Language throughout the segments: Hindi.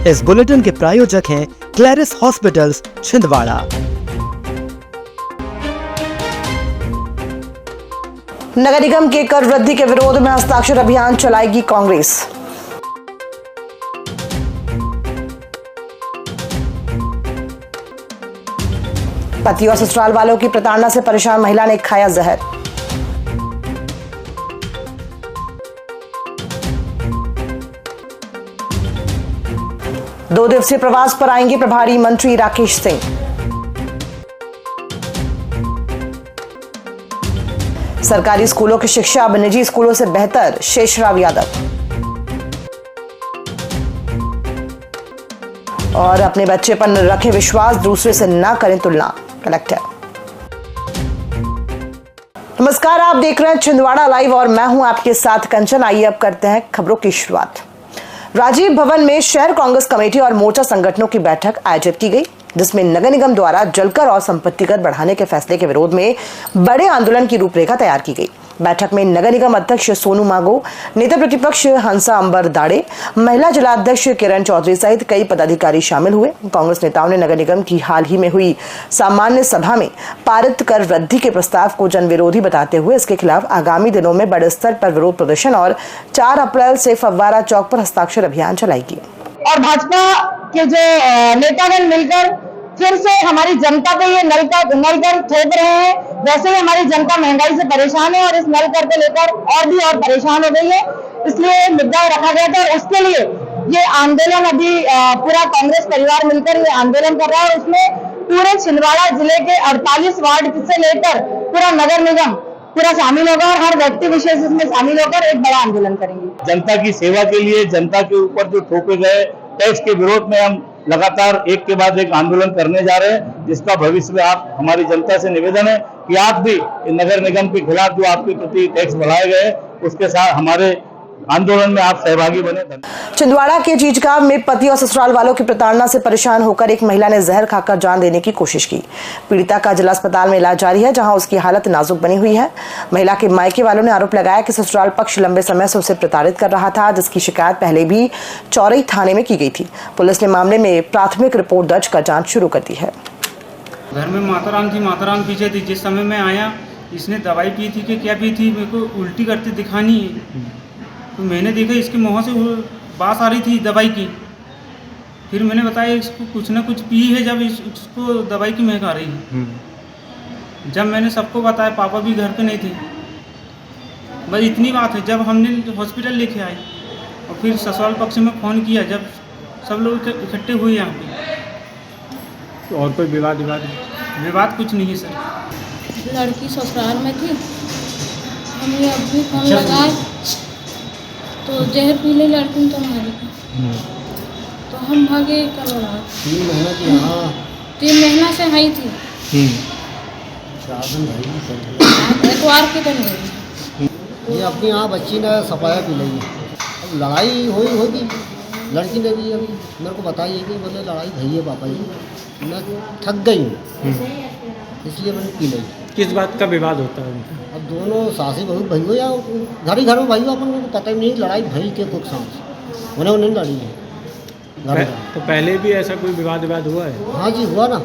इस बुलेटिन के प्रायोजक हैं क्लैरिस हॉस्पिटल्स छिंदवाड़ा। नगर निगम के कर वृद्धि के विरोध में हस्ताक्षर अभियान चलाएगी कांग्रेस। पति और ससुराल वालों की प्रताड़ना से परेशान महिला ने खाया जहर। दो दिवसीय प्रवास पर आएंगे प्रभारी मंत्री राकेश सिंह। सरकारी स्कूलों की शिक्षा अब निजी स्कूलों से बेहतर, शेषराव यादव। और अपने बच्चे पर रखें विश्वास, दूसरे से ना करें तुलना, कलेक्टर। नमस्कार, आप देख रहे हैं छिंदवाड़ा लाइव और मैं हूं आपके साथ कंचन। आइए अब करते हैं खबरों की शुरुआत। राजीव भवन में शहर कांग्रेस कमेटी और मोर्चा संगठनों की बैठक आयोजित की गई, जिसमें नगर निगम द्वारा जलकर और संपत्ति कर बढ़ाने के फैसले के विरोध में बड़े आंदोलन की रूपरेखा तैयार की गई। बैठक में नगर निगम अध्यक्ष सोनू मांगो, नेता प्रतिपक्ष हंसा अंबर दाड़े, महिला जिलाध्यक्ष किरण चौधरी सहित कई पदाधिकारी शामिल हुए। कांग्रेस नेताओं ने नगर निगम की हाल ही में हुई सामान्य सभा में पारित कर वृद्धि के प्रस्ताव को जन विरोधी बताते हुए इसके खिलाफ आगामी दिनों में बड़े स्तर पर विरोध प्रदर्शन और 4 अप्रैल से फव्वारा चौक पर हस्ताक्षर अभियान चलाएगी। और भाजपा के जो नेतागण मिलकर फिर से हमारी जनता पे ये नल कर थोप रहे हैं। वैसे ही हमारी जनता महंगाई से परेशान है और इस नल कर को लेकर और परेशान हो गई है, इसलिए मुद्दा रखा गया था। और उसके लिए ये आंदोलन अभी पूरा कांग्रेस परिवार मिलकर ये आंदोलन कर रहा है। उसमें पूरे छिंदवाड़ा जिले के 48 वार्ड से लेकर पूरा नगर निगम पूरा शामिल होगा और हर व्यक्ति विशेष इसमें शामिल होकर एक बड़ा आंदोलन करेंगे। जनता की सेवा के लिए जनता के ऊपर जो थोपे गए टैक्स के विरोध में हम लगातार एक के बाद एक आंदोलन करने जा रहे हैं, जिसका भविष्य में आप हमारी जनता से निवेदन है कि आप भी नगर निगम के खिलाफ जो आपके प्रति टैक्स बढ़ाए गए उसके साथ हमारे आंदोलन में आप सहभागी बने। छिंदवाड़ा के चीचगांव में पति और ससुराल वालों की प्रताड़ना से परेशान होकर एक महिला ने जहर खाकर जान देने की कोशिश की। पीड़िता का जिला अस्पताल में इलाज जारी है, जहां उसकी हालत नाजुक बनी हुई है। महिला के मायके वालों ने आरोप लगाया कि ससुराल पक्ष लंबे समय से उसे प्रताड़ित कर रहा था, जिसकी शिकायत पहले भी चौरई थाने में की गई थी। पुलिस ने मामले में प्राथमिक रिपोर्ट दर्ज कर जाँच शुरू कर दी है। घर में माताराम थी, माताराम पीछे थी। जिस समय मैं आया इसने दवाई पी थी कि क्या पी थी, मेरे को उल्टी करते दिखानी है। तो मैंने देखा इसके मुँह से बास आ रही थी दवाई की। फिर मैंने बताया इसको कुछ ना कुछ पी है, जब इसको दवाई की महक आ रही है। जब मैंने सबको बताया, पापा भी घर पे नहीं थे, बस इतनी बात है। जब हमने हॉस्पिटल लेके आए और फिर ससुराल पक्ष में फ़ोन किया, जब सब लोग इकट्ठे हुए यहाँ पे। तो और कोई विवाद कुछ नहीं है सर। लड़की ससुराल में थी, हमने अभी फोन लगाए तो जहर पी ले लड़की तो हमारी तो हम भागे। कल 3 महीना की, हाँ 3 महीना से आई थी। एतवार के दिन गई। ये अपनी यहाँ बच्ची ने सफाया पी ली। अब लड़ाई हुई होगी, लड़की ने भी अभी मेरे को बताई है कि बोले लड़ाई भई है पापा जी, मैं थक गई हूँ इसलिए मैंने पी ली। किस बात का विवाद होता है? अब दोनों सासी बहुत भई हो या घर ही घर में भई हो, अपन को पता ही नहीं लड़ाई भई के कुछ सांस उन्हें नहीं लड़ी है। तो पहले भी ऐसा कोई विवाद हुआ है? हाँ जी, हुआ ना।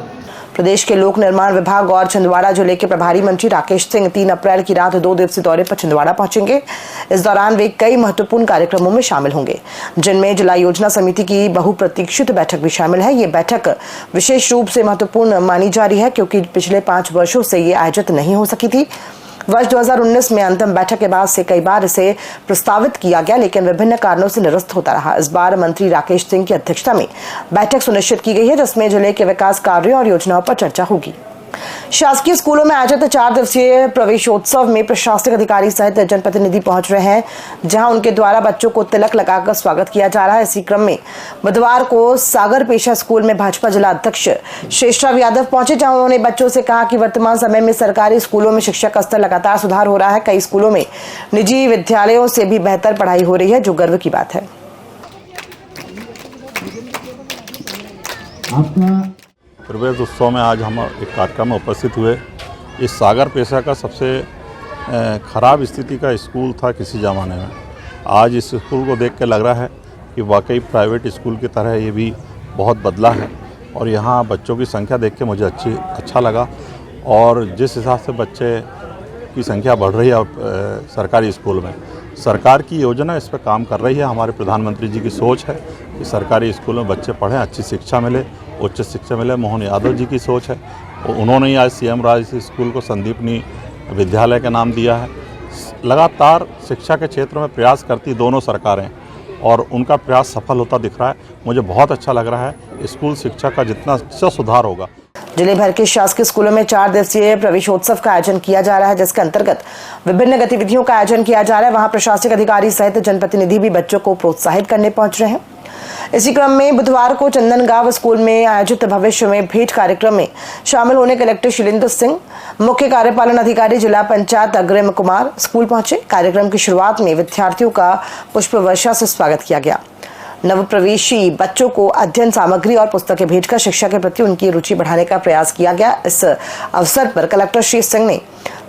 प्रदेश के लोक निर्माण विभाग और छिंदवाड़ा जिले के प्रभारी मंत्री राकेश सिंह 3 अप्रैल की रात 2 दिवसीय दौरे पर छिंदवाड़ा पहुंचेंगे। इस दौरान वे कई महत्वपूर्ण कार्यक्रमों में शामिल होंगे, जिनमें जिला योजना समिति की बहुप्रतीक्षित बैठक भी शामिल है। ये बैठक विशेष रूप से महत्वपूर्ण मानी जा रही है, क्योंकि पिछले 5 वर्षों से ये आयोजित नहीं हो सकी थी। वर्ष 2019 में अंतिम बैठक के बाद से कई बार इसे प्रस्तावित किया गया, लेकिन विभिन्न कारणों से निरस्त होता रहा। इस बार मंत्री राकेश सिंह की अध्यक्षता में बैठक सुनिश्चित की गई है, जिसमें जिले के विकास कार्यों और योजनाओं पर चर्चा होगी। शासकीय स्कूलों में आयोजित 4 दिवसीय प्रवेशोत्सव में प्रशासनिक अधिकारी सहित जनप्रतिनिधि पहुंच रहे हैं, जहां उनके द्वारा बच्चों को तिलक लगाकर स्वागत किया जा रहा है। इसी क्रम में बुधवार को सागर पेशा स्कूल में भाजपा जिला अध्यक्ष शेषराव यादव पहुंचे, जहां उन्होंने बच्चों से कहा कि वर्तमान समय में सरकारी स्कूलों में शिक्षा का स्तर लगातार सुधार हो रहा है। कई स्कूलों में निजी विद्यालयों से भी बेहतर पढ़ाई हो रही है, जो गर्व की बात है। प्रवेश उत्सव में आज हम एक कार्यक्रम में उपस्थित हुए। इस सागर पेशा का सबसे खराब स्थिति का स्कूल था किसी ज़माने में। आज इस स्कूल को देख के लग रहा है कि वाकई प्राइवेट स्कूल की तरह ये भी बहुत बदला है और यहाँ बच्चों की संख्या देख के मुझे अच्छा लगा। और जिस हिसाब से बच्चे की संख्या बढ़ रही है सरकारी स्कूल में, सरकार की योजना इस पर काम कर रही है। हमारे प्रधानमंत्री जी की सोच है कि सरकारी स्कूलों में बच्चे पढ़ें, अच्छी शिक्षा मिले, उच्च शिक्षा मिले। मोहन यादव जी की सोच है, उन्होंने ही आज CM राज स्कूल को संदीपनी विद्यालय का नाम दिया है। लगातार शिक्षा के क्षेत्र में प्रयास करती दोनों सरकारें और उनका प्रयास सफल होता दिख रहा है। मुझे बहुत अच्छा लग रहा है। स्कूल शिक्षा का जितना अच्छा सुधार होगा। जिले भर के शासकीय स्कूलों में 4 दिवसीय प्रवेशोत्सव का आयोजन किया जा रहा है, जिसके अंतर्गत विभिन्न गतिविधियों का आयोजन किया जा रहा है। वहां प्रशासनिक अधिकारी सहित जनप्रतिनिधि भी बच्चों को प्रोत्साहित करने पहुंच रहे हैं। इसी क्रम में बुधवार को चंदनगांव स्कूल में आयोजित भविष्य में भेंट कार्यक्रम में शामिल होने कलेक्टर शैलेंद्र सिंह, मुख्य कार्यपालन अधिकारी जिला पंचायत अग्रिम कुमार स्कूल पहुंचे। कार्यक्रम की शुरुआत में विद्यार्थियों का पुष्प वर्षा से स्वागत किया गया। नवप्रवेशी बच्चों को अध्ययन सामग्री और पुस्तकें भेजकर शिक्षा के प्रति उनकी रुचि बढ़ाने का प्रयास किया गया। इस अवसर पर कलेक्टर श्री सिंह ने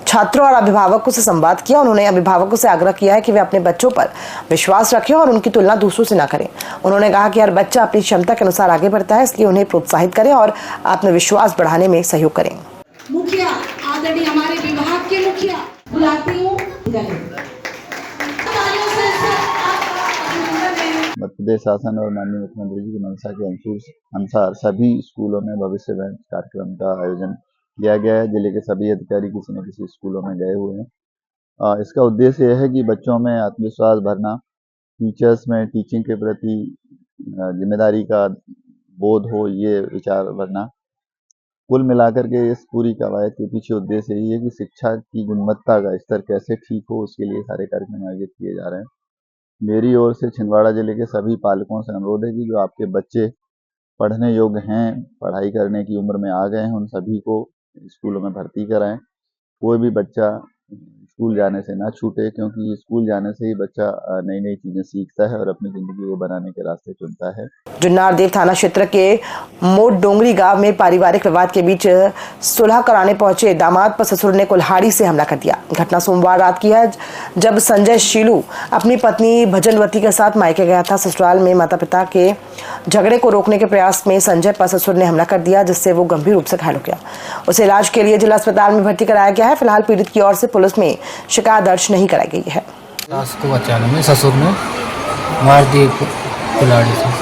छात्रों और अभिभावकों से संवाद किया। उन्होंने अभिभावकों से आग्रह किया है कि वे अपने बच्चों पर विश्वास रखें और उनकी तुलना दूसरों से न करें। उन्होंने कहा कि हर बच्चा अपनी क्षमता के अनुसार आगे बढ़ता है, इसलिए उन्हें प्रोत्साहित करें और आत्मविश्वास बढ़ाने में सहयोग करें। मुखिया आदरणीय हमारे विभाग के मुखिया बुलाती हूँ। मध्य प्रदेश शासन और माननीय मुख्यमंत्री जी की मंशा के अनुसार सभी स्कूलों में भविष्य भेंट कार्यक्रम का आयोजन किया गया है। जिले के सभी अधिकारी किसी न किसी स्कूलों में गए हुए हैं। इसका उद्देश्य यह है कि बच्चों में आत्मविश्वास भरना, टीचर्स में टीचिंग के प्रति जिम्मेदारी का बोध हो, ये विचार भरना। कुल मिलाकर के इस पूरी कवायद के पीछे उद्देश्य यही है कि शिक्षा की गुणवत्ता का स्तर कैसे ठीक हो, उसके लिए सारे कार्यक्रम आयोजित किए जा रहे हैं। मेरी ओर से छिंदवाड़ा जिले के सभी पालकों से अनुरोध है कि जो आपके बच्चे पढ़ने योग्य हैं, पढ़ाई करने की उम्र में आ गए हैं, उन सभी को स्कूलों में भर्ती कराएं। कोई भी बच्चा स्कूल जाने से ना छूटे, क्योंकि स्कूल जाने से ही बच्चा नई नई चीजें सीखता है और अपनी जिंदगी को बनाने के रास्ते चुनता है। जुन्नारदेव थाना क्षेत्र के मोट डोंगरी गांव में पारिवारिक विवाद के बीच सुलह कराने पहुंचे दामाद पर ससुर ने कुल्हाड़ी से हमला कर दिया। घटना सोमवार रात की है, जब संजय शीलू अपनी पत्नी भजनवती के साथ मायके गया था। ससुराल में माता पिता के झगड़े को रोकने के प्रयास में संजय पर ससुर ने हमला कर दिया, जिससे वो गंभीर रूप से घायल हो गया। उसे इलाज के लिए जिला अस्पताल में भर्ती कराया गया है। फिलहाल पीड़ित की ओर से पुलिस में शिकायत दर्ज नहीं कराई गई है। सास को बचाने में ससुर ने मार दी कुल्हाड़ी से।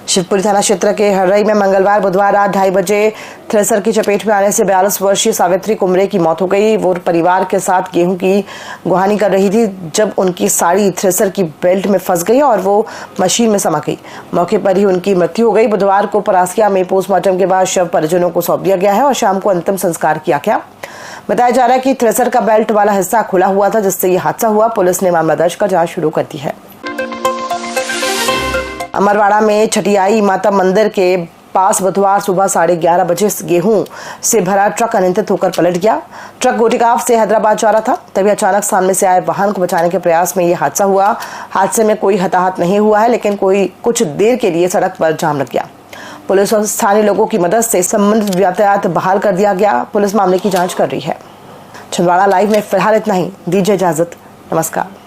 शिवपुरी थाना क्षेत्र के हर्रई में मंगलवार बुधवार रात 2:30 बजे थ्रेसर की चपेट में आने से 42 वर्षीय सावित्री कुमरे की मौत हो गई। वो परिवार के साथ गेहूं की गुहानी कर रही थी, जब उनकी साड़ी थ्रेसर की बेल्ट में फंस गई और वो मशीन में समा गई। मौके पर ही उनकी मृत्यु हो गई। बुधवार को परासिया में पोस्टमार्टम के बाद शव परिजनों को सौंप दिया गया है और शाम को अंतिम संस्कार किया गया। बताया जा रहा है कि थ्रेसर का बेल्ट वाला हिस्सा खुला हुआ था, जिससे ये हादसा हुआ। पुलिस ने मामला दर्ज कर जांच शुरू कर दी है। अमरवाड़ा में छटियाई माता मंदिर के पास बुधवार सुबह 11:30 बजे गेहूं से भरा ट्रक अनियंत्रित होकर पलट गया। ट्रक गोटीगांव से हैदराबाद जा रहा था, तभी अचानक सामने से आए वाहन को बचाने के प्रयास में यह हादसा हुआ। हादसे में कोई हताहत नहीं हुआ है, लेकिन कुछ देर के लिए सड़क पर जाम लग गया। पुलिस और स्थानीय लोगों की मदद से संबंधित यातायात बहाल कर दिया गया। पुलिस मामले की जांच कर रही है। छिंदवाड़ा लाइव में फिलहाल इतना ही। दीजिए इजाजत, नमस्कार।